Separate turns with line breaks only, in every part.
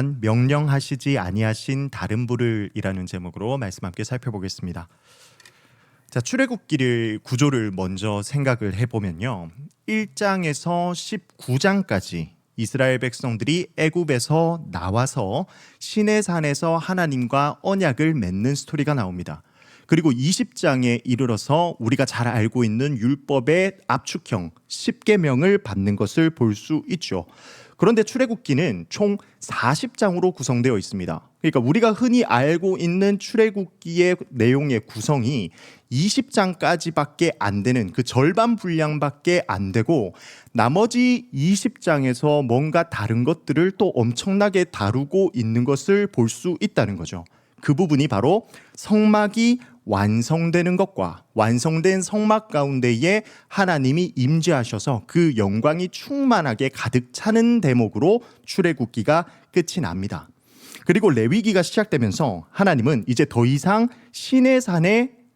명령하시지 아니하신 다른 불을이라는 제목으로 말씀 함께 살펴보겠습니다. 자, 출애굽기를 구조를 먼저 생각을 해보면요, 1장에서 19장까지 이스라엘 백성들이 애굽에서 나와서 시내산에서 하나님과 언약을 맺는 스토리가 나옵니다. 그리고 20장에 이르러서 우리가 잘 알고 있는 율법의 압축형 10계명을 받는 것을 볼 수 있죠. 그런데 출애굽기는 총 40장으로 구성되어 있습니다. 그러니까 우리가 흔히 알고 있는 출애굽기의 내용의 구성이 20장까지밖에 안 되는, 그 절반 분량밖에 안 되고, 나머지 20장에서 뭔가 다른 것들을 또 엄청나게 다루고 있는 것을 볼 수 있다는 거죠. 그 부분이 바로 성막이 완성되는 것과 완성된 성막 가운데에 하나님이 임재하셔서 그 영광이 충만하게 가득 차는 대목으로 출애굽기가 끝이 납니다. 그리고 레위기가 시작되면서 하나님은 이제 더 이상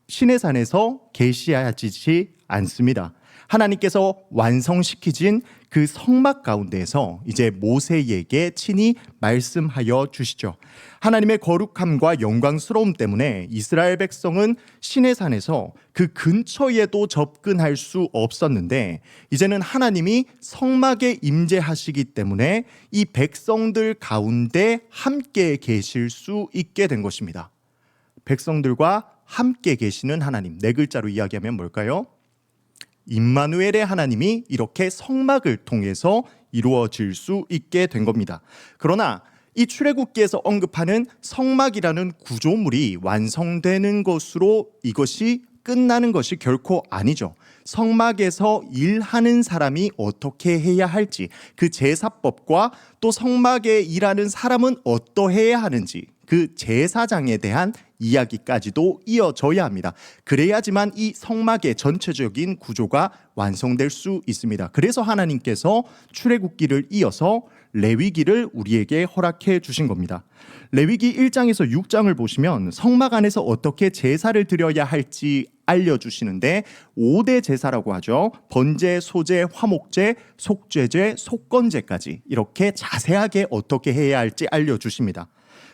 시내산에서 계시하지 않습니다. 하나님께서 완성시키신 그 성막 가운데에서 이제 모세에게 친히 말씀하여 주시죠. 하나님의 거룩함과 영광스러움 때문에 이스라엘 백성은 시내산에서 그 근처에도 접근할 수 없었는데, 이제는 하나님이 성막에 임재하시기 때문에 이 백성들 가운데 함께 계실 수 있게 된 것입니다. 백성들과 함께 계시는 하나님, 네 글자로 이야기하면 뭘까요? 임마누엘의 하나님이 이렇게 성막을 통해서 이루어질 수 있게 된 겁니다. 그러나 이 출애굽기에서 언급하는 성막이라는 구조물이 완성되는 것으로 이것이 끝나는 것이 결코 아니죠. 성막에서 일하는 사람이 어떻게 해야 할지, 그 제사법과 또 성막에 일하는 사람은 어떠해야 하는지, 그 제사장에 대한 이야기까지도 이어져야 합니다. 그래야지만 이 성막의 전체적인 구조가 완성될 수 있습니다. 그래서 하나님께서 출애굽기를 이어서 레위기를 우리에게 허락해 주신 겁니다. 레위기 1장에서 6장을 보시면 성막 안에서 어떻게 제사를 드려야 할지 알려주시는데, 5대 제사라고 하죠. 번제, 소제, 화목제, 속죄제, 속건제까지 이렇게 자세하게 어떻게 해야 할지 알려주십니다.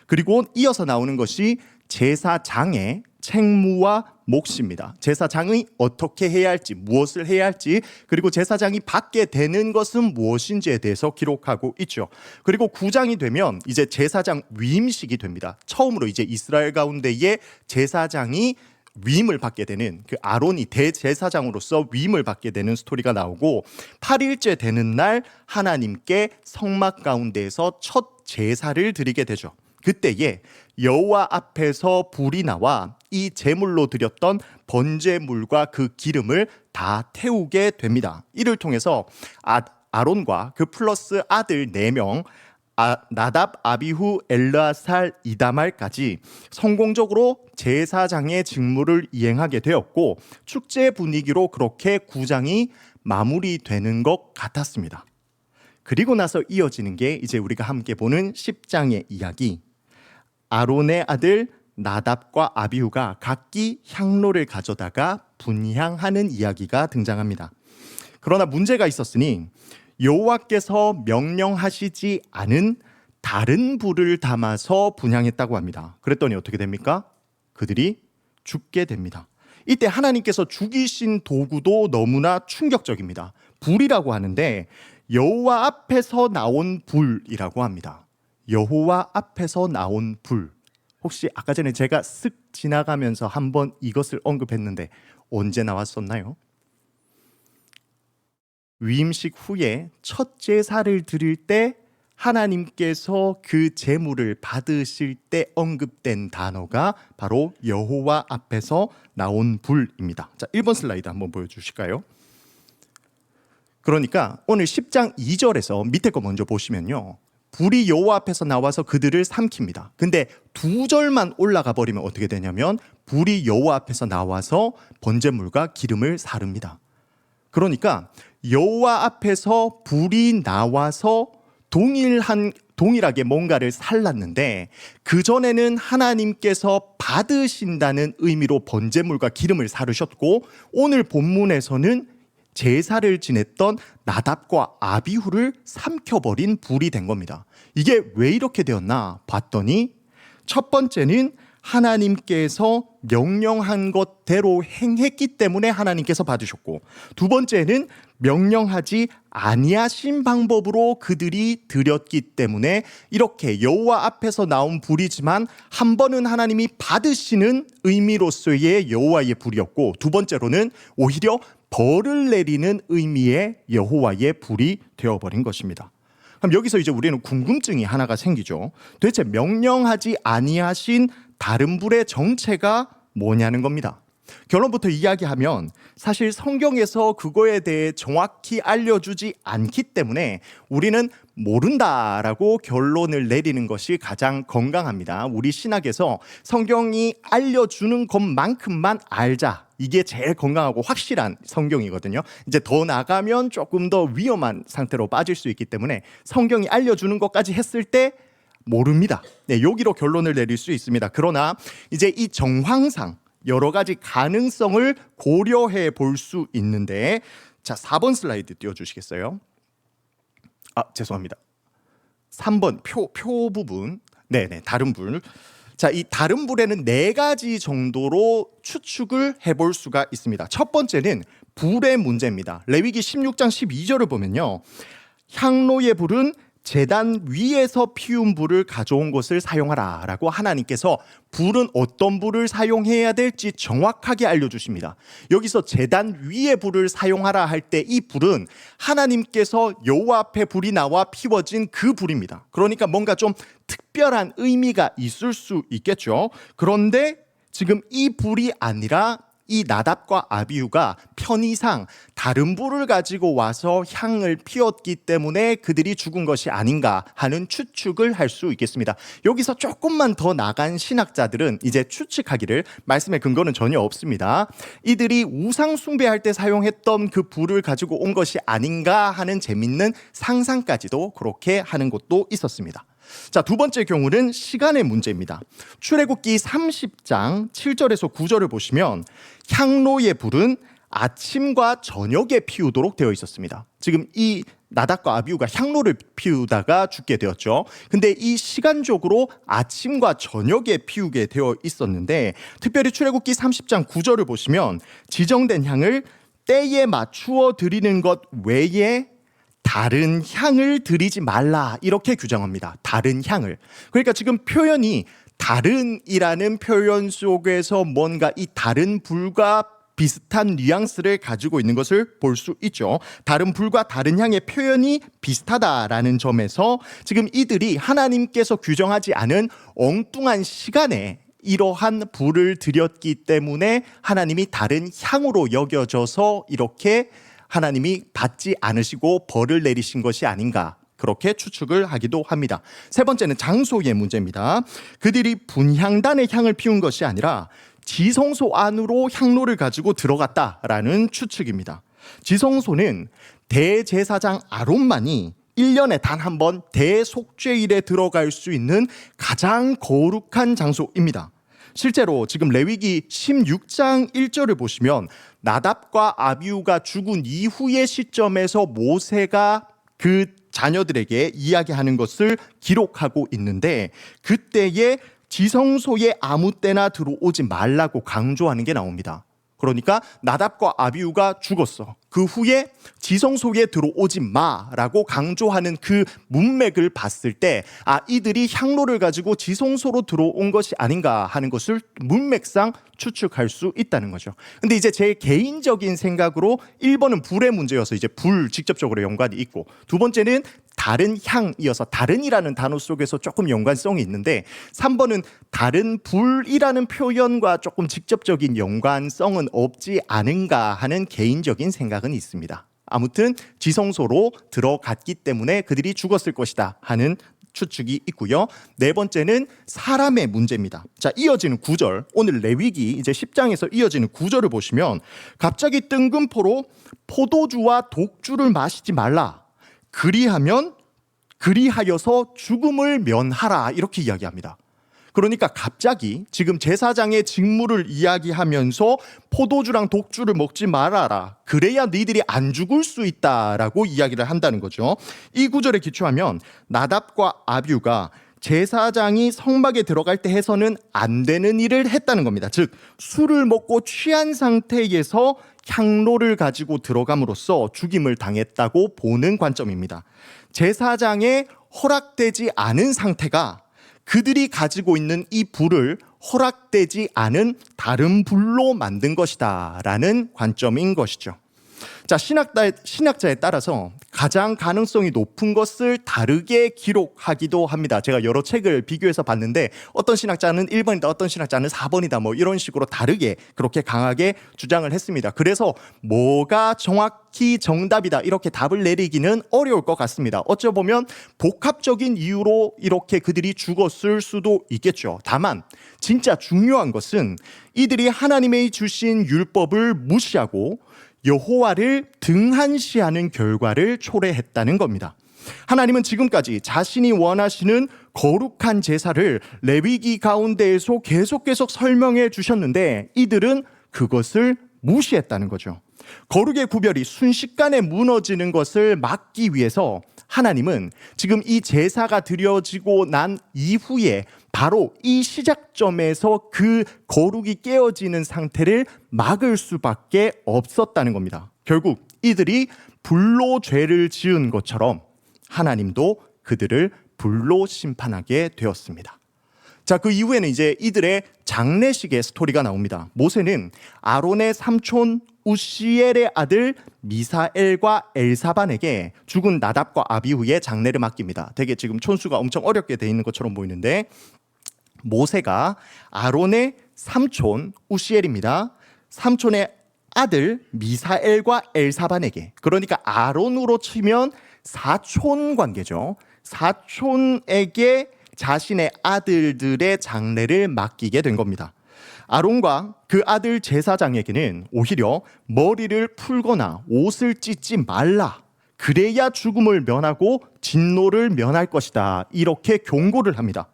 그리고 이어서 나오는 것이 제사장의 책무와 몫입니다. 제사장이 어떻게 해야 할지, 무엇을 해야 할지, 그리고 제사장이 받게 되는 것은 무엇인지에 대해서 기록하고 있죠. 그리고 9장이 되면 이제 제사장 위임식이 됩니다. 처음으로 이제 이스라엘 가운데에 제사장이 위임을 받게 되는, 그 아론이 대제사장으로서 위임을 받게 되는 스토리가 나오고, 8일째 되는 날 하나님께 성막 가운데에서 첫 제사를 드리게 되죠. 그때에 여호와 앞에서 불이 나와 이 제물로 드렸던 번제물과 그 기름을 다 태우게 됩니다. 이를 통해서 아론과 그 플러스 아들 4명, 나답, 아비후, 엘르아살, 이다말까지 성공적으로 제사장의 직무를 이행하게 되었고, 축제 분위기로 그렇게 9장이 마무리되는 것 같았습니다. 그리고 나서 이어지는 게 이제 우리가 함께 보는 10장의 이야기. 아론의 아들 나답과 아비후가 각기 향로를 가져다가 분향하는 이야기가 등장합니다. 그러나 문제가 있었으니 여호와께서 명령하시지 않은 다른 불을 담아서 분향했다고 합니다. 그랬더니 어떻게 됩니까? 그들이 죽게 됩니다. 이때 하나님께서 죽이신 도구도 너무나 충격적입니다. 불이라고 하는데 여호와 앞에서 나온 불이라고 합니다. 여호와 앞에서 나온 불. 혹시 아까 전에 제가 쓱 지나가면서 한번 이것을 언급했는데 언제 나왔었나요? 위임식 후에 첫 제사를 드릴 때 하나님께서 그 제물을 받으실 때 언급된 단어가 바로 여호와 앞에서 나온 불입니다. 자, 1번 슬라이드 한번 보여주실까요? 그러니까 오늘 10장 2절에서 밑에 거 먼저 보시면요, 불이 여호와 앞에서 나와서 그들을 삼킵니다. 근데 2절만 올라가 버리면 어떻게 되냐면 불이 여호와 앞에서 나와서 번제물과 기름을 사릅니다. 그러니까 여호와 앞에서 불이 나와서 동일하게 뭔가를 살랐는데, 그전에는 하나님께서 받으신다는 의미로 번제물과 기름을 사르셨고, 오늘 본문에서는 제사를 지냈던 나답과 아비후를 삼켜버린 불이 된 겁니다. 이게 왜 이렇게 되었나 봤더니 첫 번째는 하나님께서 명령한 것대로 행했기 때문에 하나님께서 받으셨고, 두 번째는 명령하지 아니하신 방법으로 그들이 드렸기 때문에 이렇게 여호와 앞에서 나온 불이지만 한 번은 하나님이 받으시는 의미로서의 여호와의 불이었고, 두 번째로는 오히려 벌을 내리는 의미의 여호와의 불이 되어버린 것입니다. 그럼 여기서 이제 우리는 궁금증이 하나가 생기죠. 도대체 명령하지 아니하신 다른 불의 정체가 뭐냐는 겁니다. 결론부터 이야기하면 사실 성경에서 그거에 대해 정확히 알려주지 않기 때문에 우리는 모른다라고 결론을 내리는 것이 가장 건강합니다. 우리 신학에서 성경이 알려주는 것만큼만 알자, 이게 제일 건강하고 확실한 성경이거든요. 이제 더 나가면 조금 더 위험한 상태로 빠질 수 있기 때문에 성경이 알려주는 것까지 했을 때 모릅니다. 네, 여기로 결론을 내릴 수 있습니다. 그러나 이제 이 정황상 여러 가지 가능성을 고려해 볼 수 있는데, 자, 4번 슬라이드 띄워주시겠어요? 죄송합니다. 3번 표 부분. 네네, 다른 불. 자, 이 다른 불에는 4가지 정도로 추측을 해볼 수가 있습니다. 첫 번째는 불의 문제입니다. 레위기 16장 12절을 보면요, 향로의 불은 제단 위에서 피운 불을 가져온 것을 사용하라 라고 하나님께서 불은 어떤 불을 사용해야 될지 정확하게 알려주십니다. 여기서 제단 위에 불을 사용하라 할 때 이 불은 하나님께서 여호와 앞에 불이 나와 피워진 그 불입니다. 그러니까 뭔가 좀 특별한 의미가 있을 수 있겠죠. 그런데 지금 이 불이 아니라 이 나답과 아비후가 편의상 다른 불을 가지고 와서 향을 피웠기 때문에 그들이 죽은 것이 아닌가 하는 추측을 할 수 있겠습니다. 여기서 조금만 더 나간 신학자들은 이제 추측하기를, 말씀의 근거는 전혀 없습니다, 이들이 우상 숭배할 때 사용했던 그 불을 가지고 온 것이 아닌가 하는 재밌는 상상까지도 그렇게 하는 것도 있었습니다. 자, 두 번째 경우는 시간의 문제입니다. 출애굽기 30장 7절에서 9절을 보시면 향로의 불은 아침과 저녁에 피우도록 되어 있었습니다. 지금 이 나답과 아비후가 향로를 피우다가 죽게 되었죠. 근데 이 시간적으로 아침과 저녁에 피우게 되어 있었는데, 특별히 출애굽기 30장 9절을 보시면 지정된 향을 때에 맞추어 드리는 것 외에 다른 향을 드리지 말라, 이렇게 규정합니다. 다른 향을. 그러니까 지금 표현이 다른이라는 표현 속에서 뭔가 이 다른 불과 비슷한 뉘앙스를 가지고 있는 것을 볼 수 있죠. 다른 불과 다른 향의 표현이 비슷하다라는 점에서 지금 이들이 하나님께서 규정하지 않은 엉뚱한 시간에 이러한 불을 드렸기 때문에 하나님이 다른 향으로 여겨져서 이렇게 하나님이 받지 않으시고 벌을 내리신 것이 아닌가, 그렇게 추측을 하기도 합니다. 세 번째는 장소의 문제입니다. 그들이 분향단의 향을 피운 것이 아니라 지성소 안으로 향로를 가지고 들어갔다라는 추측입니다. 지성소는 대제사장 아론만이 1년에 단 한 번 대속죄일에 들어갈 수 있는 가장 거룩한 장소입니다. 실제로 지금 레위기 16장 1절을 보시면 나답과 아비후가 죽은 이후의 시점에서 모세가 그 자녀들에게 이야기하는 것을 기록하고 있는데, 그때에 지성소에 아무 때나 들어오지 말라고 강조하는 게 나옵니다. 그러니까 나답과 아비후가 죽었어. 그 후에 지성소에 들어오지 마라고 강조하는 그 문맥을 봤을 때, 이들이 향로를 가지고 지성소로 들어온 것이 아닌가 하는 것을 문맥상 추측할 수 있다는 거죠. 근데 이제 제 개인적인 생각으로 1번은 불의 문제여서 이제 불 직접적으로 연관이 있고, 두 번째는 다른 향이어서 다른이라는 단어 속에서 조금 연관성이 있는데, 3번은 다른 불이라는 표현과 조금 직접적인 연관성은 없지 않은가 하는 개인적인 생각은 있습니다. 아무튼 지성소로 들어갔기 때문에 그들이 죽었을 것이다 하는 추측이 있고요. 네 번째는 사람의 문제입니다. 자, 이어지는 9절, 오늘 레위기 이제 10장에서 이어지는 9절을 보시면 갑자기 뜬금포로 포도주와 독주를 마시지 말라, 그리하여서 죽음을 면하라, 이렇게 이야기합니다. 그러니까 갑자기 지금 제사장의 직무를 이야기하면서 포도주랑 독주를 먹지 말아라. 그래야 너희들이 안 죽을 수 있다라고 이야기를 한다는 거죠. 이 구절에 기초하면 나답과 아비후가 제사장이 성막에 들어갈 때 해서는 안 되는 일을 했다는 겁니다. 즉 술을 먹고 취한 상태에서 향로를 가지고 들어감으로써 죽임을 당했다고 보는 관점입니다. 제사장의 허락되지 않은 상태가 그들이 가지고 있는 이 불을 허락되지 않은 다른 불로 만든 것이다 라는 관점인 것이죠. 자, 신학자에 따라서 가장 가능성이 높은 것을 다르게 기록하기도 합니다. 제가 여러 책을 비교해서 봤는데 어떤 신학자는 1번이다, 어떤 신학자는 4번이다, 뭐 이런 식으로 다르게 그렇게 강하게 주장을 했습니다. 그래서 뭐가 정확히 정답이다 이렇게 답을 내리기는 어려울 것 같습니다. 어쩌보면 복합적인 이유로 이렇게 그들이 죽었을 수도 있겠죠. 다만 진짜 중요한 것은 이들이 하나님의 주신 율법을 무시하고 여호와를 등한시하는 결과를 초래했다는 겁니다. 하나님은 지금까지 자신이 원하시는 거룩한 제사를 레위기 가운데에서 계속 설명해 주셨는데 이들은 그것을 무시했다는 거죠. 거룩의 구별이 순식간에 무너지는 것을 막기 위해서 하나님은 지금 이 제사가 드려지고 난 이후에 바로 이 시작점에서 그 거룩이 깨어지는 상태를 막을 수밖에 없었다는 겁니다. 결국 이들이 불로 죄를 지은 것처럼 하나님도 그들을 불로 심판하게 되었습니다. 자, 그 이후에는 이제 이들의 장례식의 스토리가 나옵니다. 모세는 아론의 삼촌 우시엘의 아들 미사엘과 엘사반에게 죽은 나답과 아비후의 장례를 맡깁니다. 되게 지금 촌수가 엄청 어렵게 돼 있는 것처럼 보이는데 모세가 아론의 삼촌 우시엘입니다. 삼촌의 아들 미사엘과 엘사반에게, 그러니까 아론으로 치면 사촌 관계죠. 사촌에게 자신의 아들들의 장례를 맡기게 된 겁니다. 아론과 그 아들 제사장에게는 오히려 머리를 풀거나 옷을 찢지 말라, 그래야 죽음을 면하고 진노를 면할 것이다, 이렇게 경고를 합니다.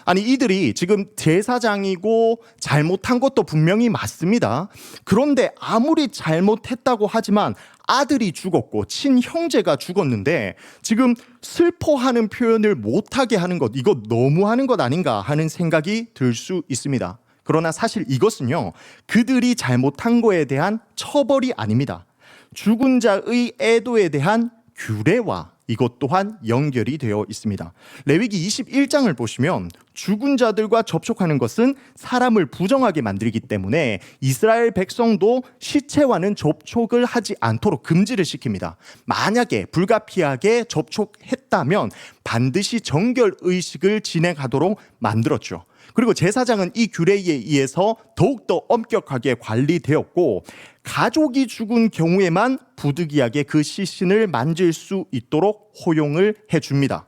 아니, 이들이 지금 제사장이고 잘못한 것도 분명히 맞습니다. 그런데 아무리 잘못했다고 하지만 아들이 죽었고 친형제가 죽었는데 지금 슬퍼하는 표현을 못하게 하는 것, 이거 너무하는 것 아닌가 하는 생각이 들 수 있습니다. 그러나 사실 이것은요, 그들이 잘못한 거에 대한 처벌이 아닙니다. 죽은 자의 애도에 대한 규례와 이것 또한 연결이 되어 있습니다. 레위기 21장을 보시면 죽은 자들과 접촉하는 것은 사람을 부정하게 만들기 때문에 이스라엘 백성도 시체와는 접촉을 하지 않도록 금지를 시킵니다. 만약에 불가피하게 접촉했다면 반드시 정결 의식을 진행하도록 만들었죠. 그리고 제사장은 이 규례에 의해서 더욱더 엄격하게 관리되었고 가족이 죽은 경우에만 부득이하게 그 시신을 만질 수 있도록 허용을 해줍니다.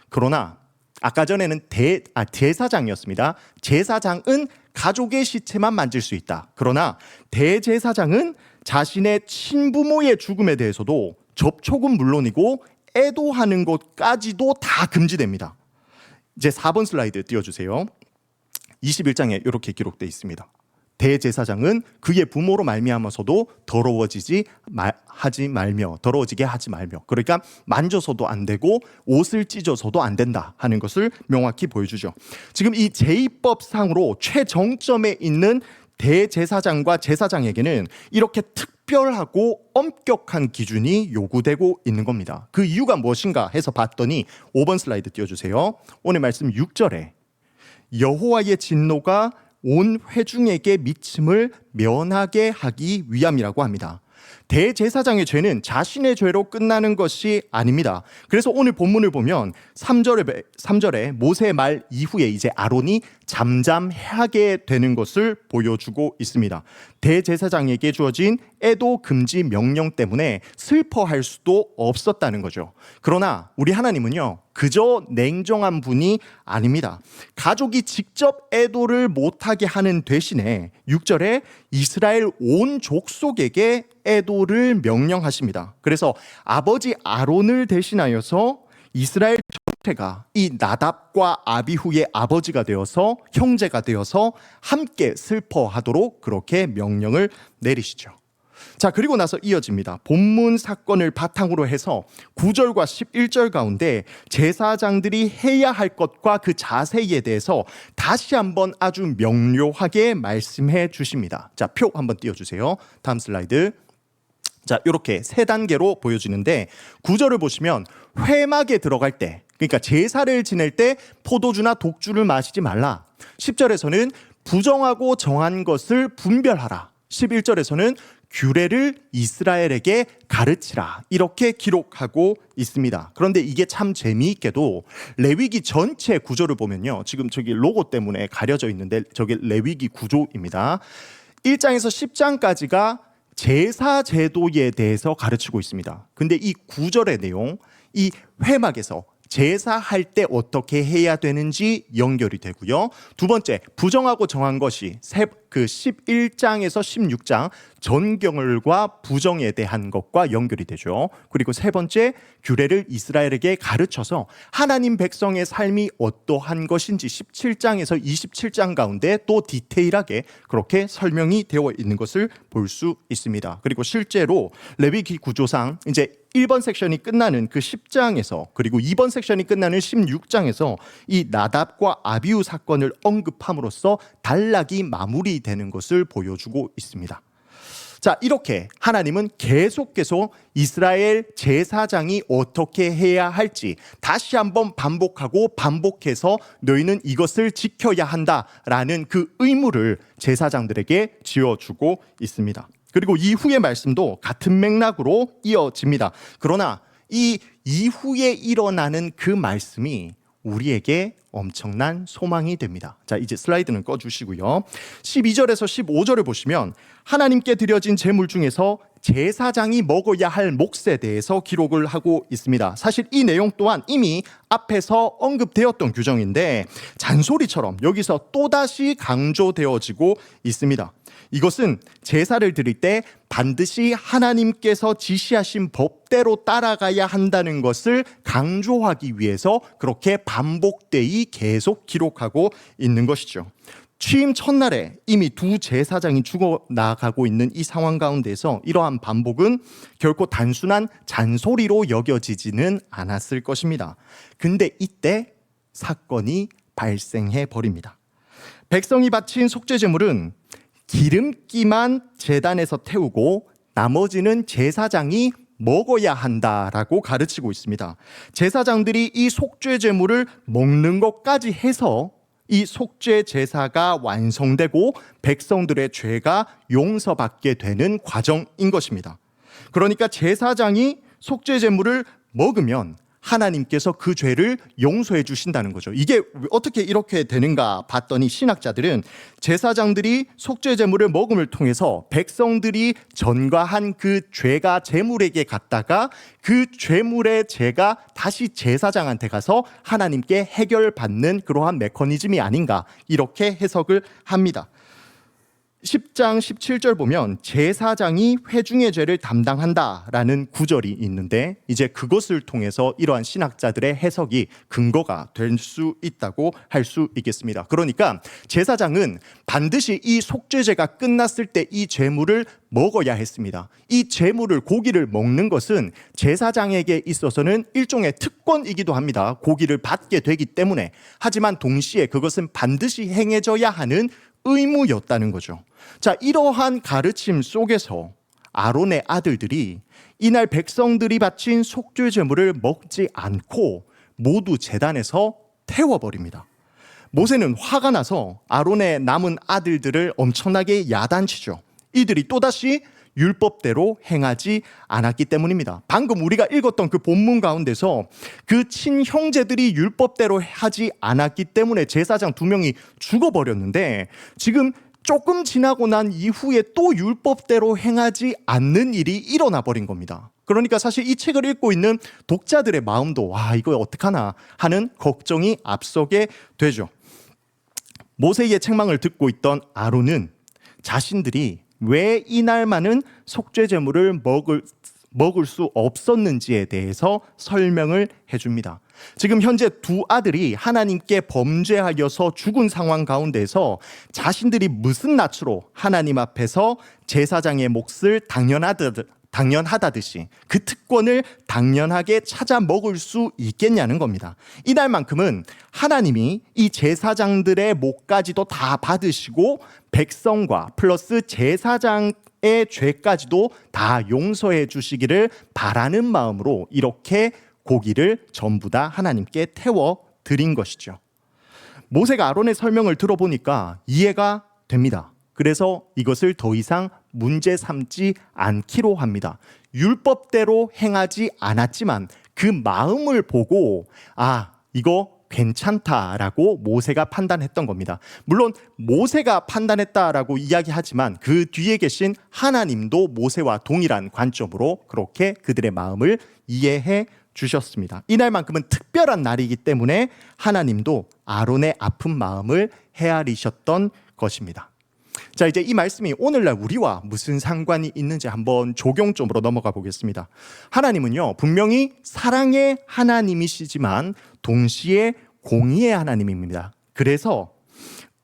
그러나 아까 전에는 제사장이었습니다. 제사장은 가족의 시체만 만질 수 있다. 그러나 대제사장은 자신의 친부모의 죽음에 대해서도 접촉은 물론이고 애도하는 것까지도 다 금지됩니다. 이제 4번 슬라이드 띄워주세요. 21장에 이렇게 기록되어 있습니다. 대제사장은 그의 부모로 말미암아서도 더러워지게 하지 말며, 그러니까 만져서도 안 되고 옷을 찢어서도 안 된다 하는 것을 명확히 보여주죠. 지금 이 제의법상으로 최정점에 있는 대제사장과 제사장에게는 이렇게 특별하고 엄격한 기준이 요구되고 있는 겁니다. 그 이유가 무엇인가 해서 봤더니 5번 슬라이드 띄워주세요. 오늘 말씀 6절에 여호와의 진노가 온 회중에게 미침을 면하게 하기 위함이라고 합니다. 대제사장의 죄는 자신의 죄로 끝나는 것이 아닙니다. 그래서 오늘 본문을 보면 3절에 모세의 말 이후에 이제 아론이 잠잠하게 되는 것을 보여주고 있습니다. 대제사장에게 주어진 애도 금지 명령 때문에 슬퍼할 수도 없었다는 거죠. 그러나 우리 하나님은요, 그저 냉정한 분이 아닙니다. 가족이 직접 애도를 못하게 하는 대신에 6절에 이스라엘 온 족속에게 애도를 명령하십니다. 그래서 아버지 아론을 대신하여서 이스라엘 전체가 이 나답과 아비후의 아버지가 되어서 형제가 되어서 함께 슬퍼하도록 그렇게 명령을 내리시죠. 자, 그리고 나서 이어집니다. 본문 사건을 바탕으로 해서 9절과 11절 가운데 제사장들이 해야 할 것과 그 자세에 대해서 다시 한번 아주 명료하게 말씀해 주십니다. 자, 표 한번 띄워주세요. 다음 슬라이드. 자, 이렇게 세 단계로 보여지는데 9절을 보시면 회막에 들어갈 때, 그러니까 제사를 지낼 때 포도주나 독주를 마시지 말라. 10절에서는 부정하고 정한 것을 분별하라. 11절에서는 규례를 이스라엘에게 가르치라. 이렇게 기록하고 있습니다. 그런데 이게 참 재미있게도 레위기 전체 구조를 보면요. 지금 저기 로고 때문에 가려져 있는데 저게 레위기 구조입니다. 1장에서 10장까지가 제사 제도에 대해서 가르치고 있습니다. 근데 이 9절의 내용, 이 회막에서 제사할 때 어떻게 해야 되는지 연결이 되고요. 두 번째, 부정하고 정한 것이 그 11장에서 16장 전경을과 부정에 대한 것과 연결이 되죠. 그리고 세 번째, 규례를 이스라엘에게 가르쳐서 하나님 백성의 삶이 어떠한 것인지 17장에서 27장 가운데 또 디테일하게 그렇게 설명이 되어 있는 것을 볼 수 있습니다. 그리고 실제로 레위기 구조상 이제 1번 섹션이 끝나는 그 10장에서 그리고 2번 섹션이 끝나는 16장에서 이 나답과 아비후 사건을 언급함으로써 단락이 마무리되는 것을 보여주고 있습니다. 자, 이렇게 하나님은 계속 이스라엘 제사장이 어떻게 해야 할지 다시 한번 반복하고 반복해서 너희는 이것을 지켜야 한다라는 그 의무를 제사장들에게 지어주고 있습니다. 그리고 이후의 말씀도 같은 맥락으로 이어집니다. 그러나 이 이후에 일어나는 그 말씀이 우리에게 엄청난 소망이 됩니다. 자, 이제 슬라이드는 꺼주시고요. 12절에서 15절을 보시면 하나님께 드려진 제물 중에서 제사장이 먹어야 할 몫에 대해서 기록을 하고 있습니다. 사실 이 내용 또한 이미 앞에서 언급되었던 규정인데 잔소리처럼 여기서 또다시 강조되어지고 있습니다. 이것은 제사를 드릴 때 반드시 하나님께서 지시하신 법대로 따라가야 한다는 것을 강조하기 위해서 그렇게 반복되이 계속 기록하고 있는 것이죠. 취임 첫날에 이미 두 제사장이 죽어나가고 있는 이 상황 가운데서 이러한 반복은 결코 단순한 잔소리로 여겨지지는 않았을 것입니다. 근데 이때 사건이 발생해 버립니다. 백성이 바친 속죄 제물은 기름기만 제단에서 태우고 나머지는 제사장이 먹어야 한다라고 가르치고 있습니다. 제사장들이 이 속죄 제물을 먹는 것까지 해서 이 속죄 제사가 완성되고 백성들의 죄가 용서받게 되는 과정인 것입니다. 그러니까 제사장이 속죄 제물을 먹으면 하나님께서 그 죄를 용서해 주신다는 거죠. 이게 어떻게 이렇게 되는가 봤더니 신학자들은 제사장들이 속죄 제물을 먹음을 통해서 백성들이 전가한 그 죄가 제물에게 갔다가 그 죄물의 죄가 다시 제사장한테 가서 하나님께 해결받는 그러한 메커니즘이 아닌가 이렇게 해석을 합니다. 10장 17절 보면 제사장이 회중의 죄를 담당한다라는 구절이 있는데 이제 그것을 통해서 이러한 신학자들의 해석이 근거가 될 수 있다고 할 수 있겠습니다. 그러니까 제사장은 반드시 이 속죄제가 끝났을 때 이 제물을 먹어야 했습니다. 이 제물을 고기를 먹는 것은 제사장에게 있어서는 일종의 특권이기도 합니다. 고기를 받게 되기 때문에. 하지만 동시에 그것은 반드시 행해져야 하는 의무였다는 거죠. 자, 이러한 가르침 속에서 아론의 아들들이 이날 백성들이 바친 속죄 제물을 먹지 않고 모두 제단에서 태워버립니다. 모세는 화가 나서 아론의 남은 아들들을 엄청나게 야단치죠. 이들이 또다시 율법대로 행하지 않았기 때문입니다. 방금 우리가 읽었던 그 본문 가운데서 그 친형제들이 율법대로 하지 않았기 때문에 제사장 2명이 죽어버렸는데 지금 조금 지나고 난 이후에 또 율법대로 행하지 않는 일이 일어나 버린 겁니다. 그러니까 사실 이 책을 읽고 있는 독자들의 마음도 와, 이거 어떡하나 하는 걱정이 앞서게 되죠. 모세의 책망을 듣고 있던 아론은 자신들이 왜 이날만은 속죄 제물을 먹을 수 없었는지에 대해서 설명을 해줍니다. 지금 현재 두 아들이 하나님께 범죄하여서 죽은 상황 가운데서 자신들이 무슨 낯으로 하나님 앞에서 제사장의 몫을 당연하다듯이 그 특권을 당연하게 찾아 먹을 수 있겠냐는 겁니다. 이날만큼은 하나님이 이 제사장들의 몫까지도 다 받으시고 백성과 플러스 제사장의 죄까지도 다 용서해 주시기를 바라는 마음으로 이렇게 고기를 전부 다 하나님께 태워 드린 것이죠. 모세가 아론의 설명을 들어보니까 이해가 됩니다. 그래서 이것을 더 이상 문제 삼지 않기로 합니다. 율법대로 행하지 않았지만 그 마음을 보고 이거 괜찮다라고 모세가 판단했던 겁니다. 물론 모세가 판단했다라고 이야기하지만 그 뒤에 계신 하나님도 모세와 동일한 관점으로 그렇게 그들의 마음을 이해해 주셨습니다. 이날만큼은 특별한 날이기 때문에 하나님도 아론의 아픈 마음을 헤아리셨던 것입니다. 자, 이제 이 말씀이 오늘날 우리와 무슨 상관이 있는지 한번 적용점으로 넘어가 보겠습니다. 하나님은요, 분명히 사랑의 하나님이시지만 동시에 공의의 하나님입니다. 그래서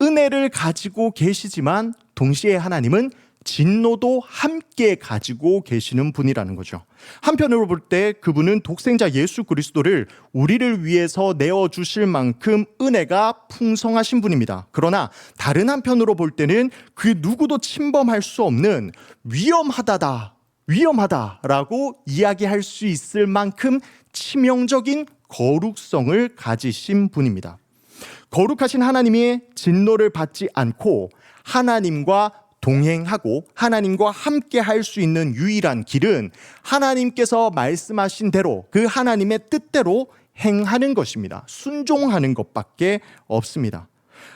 은혜를 가지고 계시지만 동시에 하나님은 진노도 함께 가지고 계시는 분이라는 거죠. 한편으로 볼 때 그분은 독생자 예수 그리스도를 우리를 위해서 내어주실 만큼 은혜가 풍성하신 분입니다. 그러나 다른 한편으로 볼 때는 그 누구도 침범할 수 없는 위험하다라고 이야기할 수 있을 만큼 치명적인 거룩성을 가지신 분입니다. 거룩하신 하나님의 진노를 받지 않고 하나님과 동행하고 하나님과 함께 할 수 있는 유일한 길은 하나님께서 말씀하신 대로 그 하나님의 뜻대로 행하는 것입니다. 순종하는 것밖에 없습니다.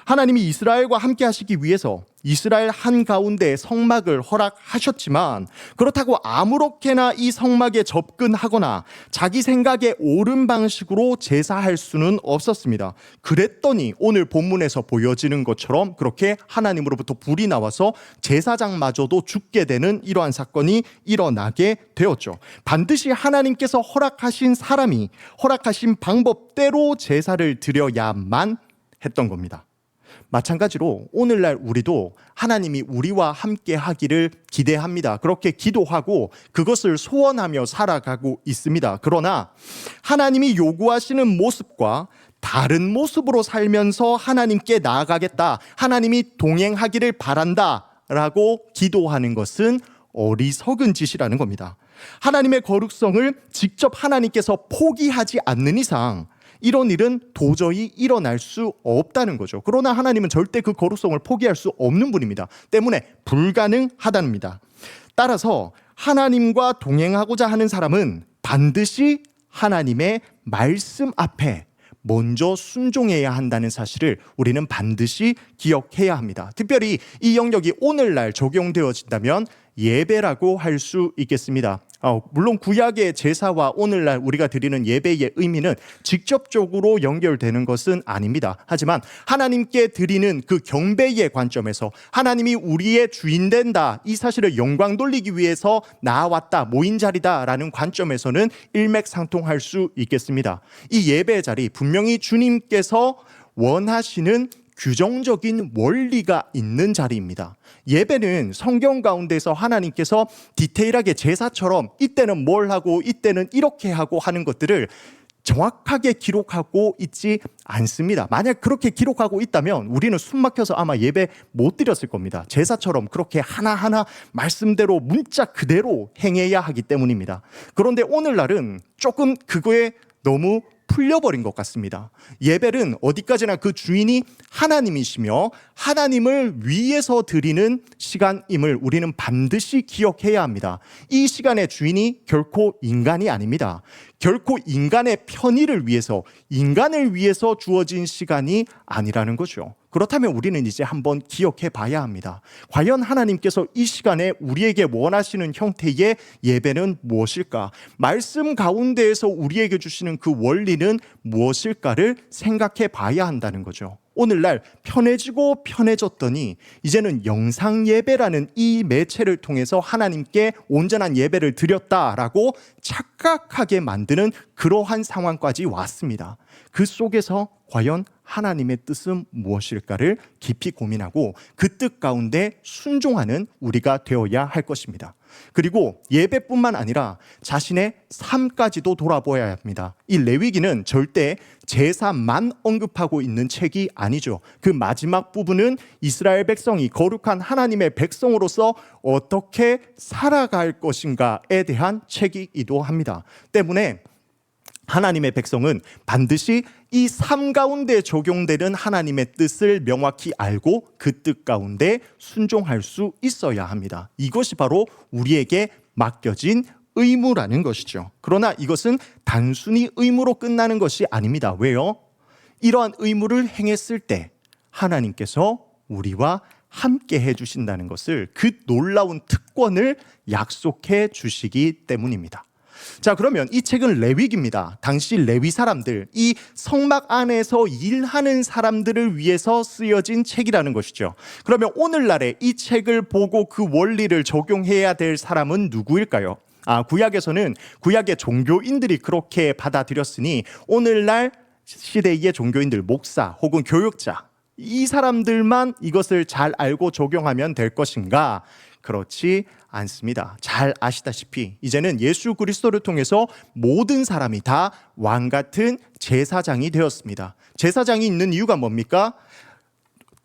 하나님이 이스라엘과 함께 하시기 위해서 이스라엘 한가운데 성막을 허락하셨지만 그렇다고 아무렇게나 이 성막에 접근하거나 자기 생각에 옳은 방식으로 제사할 수는 없었습니다. 그랬더니 오늘 본문에서 보여지는 것처럼 그렇게 하나님으로부터 불이 나와서 제사장마저도 죽게 되는 이러한 사건이 일어나게 되었죠. 반드시 하나님께서 허락하신 사람이 허락하신 방법대로 제사를 드려야만 했던 겁니다. 마찬가지로 오늘날 우리도 하나님이 우리와 함께 하기를 기대합니다. 그렇게 기도하고 그것을 소원하며 살아가고 있습니다. 그러나 하나님이 요구하시는 모습과 다른 모습으로 살면서 하나님께 나아가겠다, 하나님이 동행하기를 바란다 라고 기도하는 것은 어리석은 짓이라는 겁니다. 하나님의 거룩성을 직접 하나님께서 포기하지 않는 이상 이런 일은 도저히 일어날 수 없다는 거죠. 그러나 하나님은 절대 그 거룩성을 포기할 수 없는 분입니다. 때문에 불가능하답니다. 따라서 하나님과 동행하고자 하는 사람은 반드시 하나님의 말씀 앞에 먼저 순종해야 한다는 사실을 우리는 반드시 기억해야 합니다. 특별히 이 영역이 오늘날 적용되어진다면 예배라고 할 수 있겠습니다. 물론 구약의 제사와 오늘날 우리가 드리는 예배의 의미는 직접적으로 연결되는 것은 아닙니다. 하지만 하나님께 드리는 그 경배의 관점에서 하나님이 우리의 주인 된다, 이 사실을 영광 돌리기 위해서 나아왔다, 모인 자리다라는 관점에서는 일맥상통할 수 있겠습니다. 이 예배의 자리, 분명히 주님께서 원하시는 규정적인 원리가 있는 자리입니다. 예배는 성경 가운데서 하나님께서 디테일하게 제사처럼 이때는 뭘 하고 이때는 이렇게 하고 하는 것들을 정확하게 기록하고 있지 않습니다. 만약 그렇게 기록하고 있다면 우리는 숨 막혀서 아마 예배 못 드렸을 겁니다. 제사처럼 그렇게 하나하나 말씀대로 문자 그대로 행해야 하기 때문입니다. 그런데 오늘날은 조금 그거에 너무 풀려버린 것 같습니다. 예배는 어디까지나 그 주인이 하나님이시며 하나님을 위해서 드리는 시간임을 우리는 반드시 기억해야 합니다. 이 시간의 주인이 결코 인간이 아닙니다. 결코 인간의 편의를 위해서, 인간을 위해서 주어진 시간이 아니라는 거죠. 그렇다면 우리는 이제 한번 기억해 봐야 합니다. 과연 하나님께서 이 시간에 우리에게 원하시는 형태의 예배는 무엇일까? 말씀 가운데에서 우리에게 주시는 그 원리는 무엇일까를 생각해 봐야 한다는 거죠. 오늘날 편해지고 편해졌더니 이제는 영상 예배라는 이 매체를 통해서 하나님께 온전한 예배를 드렸다라고 착각하게 만드는 그러한 상황까지 왔습니다. 그 속에서 과연 하나님의 뜻은 무엇일까를 깊이 고민하고 그 뜻 가운데 순종하는 우리가 되어야 할 것입니다. 그리고 예배뿐만 아니라 자신의 삶까지도 돌아보아야 합니다. 이 레위기는 절대 제사만 언급하고 있는 책이 아니죠. 그 마지막 부분은 이스라엘 백성이 거룩한 하나님의 백성으로서 어떻게 살아갈 것인가에 대한 책이기도 합니다. 때문에 하나님의 백성은 반드시 이 삶 가운데 적용되는 하나님의 뜻을 명확히 알고 그 뜻 가운데 순종할 수 있어야 합니다. 이것이 바로 우리에게 맡겨진 의무라는 것이죠. 그러나 이것은 단순히 의무로 끝나는 것이 아닙니다. 왜요? 이러한 의무를 행했을 때 하나님께서 우리와 함께 해주신다는 것을, 그 놀라운 특권을 약속해 주시기 때문입니다. 자, 그러면 이 책은 레위기입니다. 당시 레위 사람들, 이 성막 안에서 일하는 사람들을 위해서 쓰여진 책이라는 것이죠. 그러면 오늘날에 이 책을 보고 그 원리를 적용해야 될 사람은 누구일까요? 구약에서는 구약의 종교인들이 그렇게 받아들였으니 오늘날 시대의 종교인들, 목사 혹은 교육자, 이 사람들만 이것을 잘 알고 적용하면 될 것인가? 그렇지 않습니다. 잘 아시다시피 이제는 예수 그리스도를 통해서 모든 사람이 다 왕 같은 제사장이 되었습니다. 제사장이 있는 이유가 뭡니까?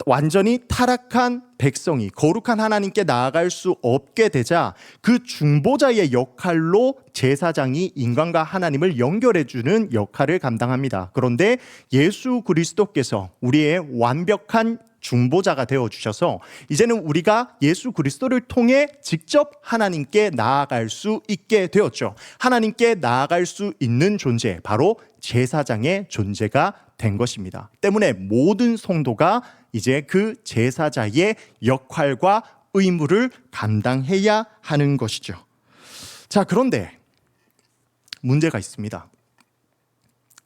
완전히 타락한 백성이 거룩한 하나님께 나아갈 수 없게 되자 그 중보자의 역할로 제사장이 인간과 하나님을 연결해주는 역할을 감당합니다. 그런데 예수 그리스도께서 우리의 완벽한 중보자가 되어주셔서 이제는 우리가 예수 그리스도를 통해 직접 하나님께 나아갈 수 있게 되었죠. 하나님께 나아갈 수 있는 존재, 바로 제사장의 존재가 된 것입니다. 때문에 모든 성도가 이제 그 제사자의 역할과 의무를 감당해야 하는 것이죠. 자, 그런데 문제가 있습니다.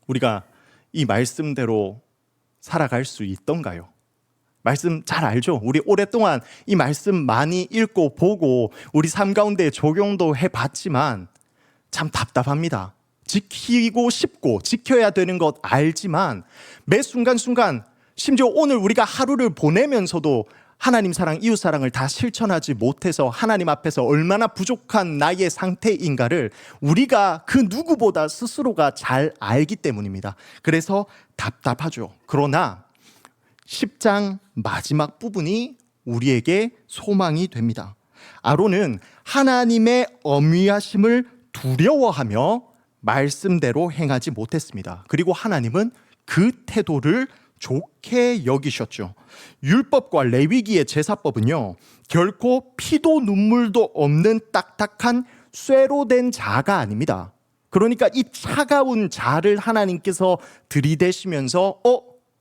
우리가 이 말씀대로 살아갈 수 있던가요? 말씀 잘 알죠? 우리 오랫동안 이 말씀 많이 읽고 보고 우리 삶 가운데 적용도 해봤지만 참 답답합니다. 지키고 싶고 지켜야 되는 것 알지만 매 순간순간, 심지어 오늘 우리가 하루를 보내면서도 하나님 사랑, 이웃 사랑을 다 실천하지 못해서 하나님 앞에서 얼마나 부족한 나의 상태인가를 우리가 그 누구보다 스스로가 잘 알기 때문입니다. 그래서 답답하죠. 그러나 10장 마지막 부분이 우리에게 소망이 됩니다. 아론은 하나님의 엄위하심을 두려워하며 말씀대로 행하지 못했습니다. 그리고 하나님은 그 태도를 좋게 여기셨죠. 율법과 레위기의 제사법은요, 결코 피도 눈물도 없는 딱딱한 쇠로 된 자가 아닙니다. 그러니까 이 차가운 자를 하나님께서 들이대시면서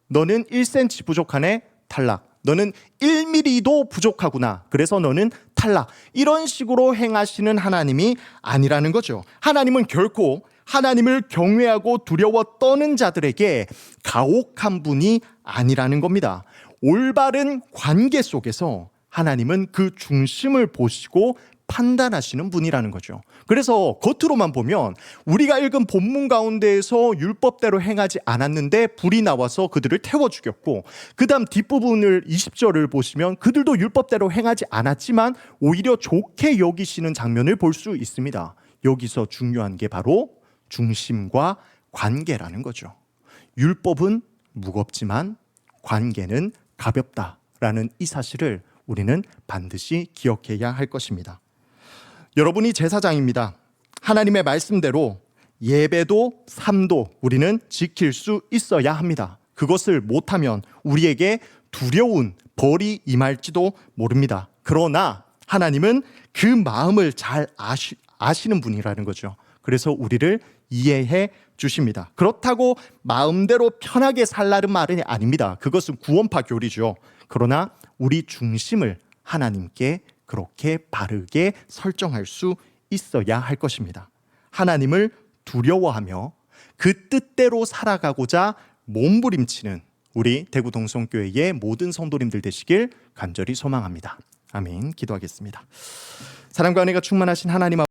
너는 1cm 부족하네? 탈락. 너는 1mm도 부족하구나. 그래서 너는 탈락. 이런 식으로 행하시는 하나님이 아니라는 거죠. 하나님은 결코 하나님을 경외하고 두려워 떠는 자들에게 가혹한 분이 아니라는 겁니다. 올바른 관계 속에서 하나님은 그 중심을 보시고 판단하시는 분이라는 거죠. 그래서 겉으로만 보면 우리가 읽은 본문 가운데에서 율법대로 행하지 않았는데 불이 나와서 그들을 태워 죽였고, 그 다음 뒷부분을 20절을 보시면 그들도 율법대로 행하지 않았지만 오히려 좋게 여기시는 장면을 볼 수 있습니다. 여기서 중요한 게 바로 중심과 관계라는 거죠. 율법은 무겁지만 관계는 가볍다라는 이 사실을 우리는 반드시 기억해야 할 것입니다. 여러분이 제사장입니다. 하나님의 말씀대로 예배도 삶도 우리는 지킬 수 있어야 합니다. 그것을 못하면 우리에게 두려운 벌이 임할지도 모릅니다. 그러나 하나님은 그 마음을 잘 아시는 분이라는 거죠. 그래서 우리를 이해해 주십니다. 그렇다고 마음대로 편하게 살라는 말은 아닙니다. 그것은 구원파 교리죠. 그러나 우리 중심을 하나님께 그렇게 바르게 설정할 수 있어야 할 것입니다. 하나님을 두려워하며 그 뜻대로 살아가고자 몸부림치는 우리 대구 동성교회의 모든 성도님들 되시길 간절히 소망합니다. 아멘. 기도하겠습니다. 사랑과 은혜가 충만하신 하나님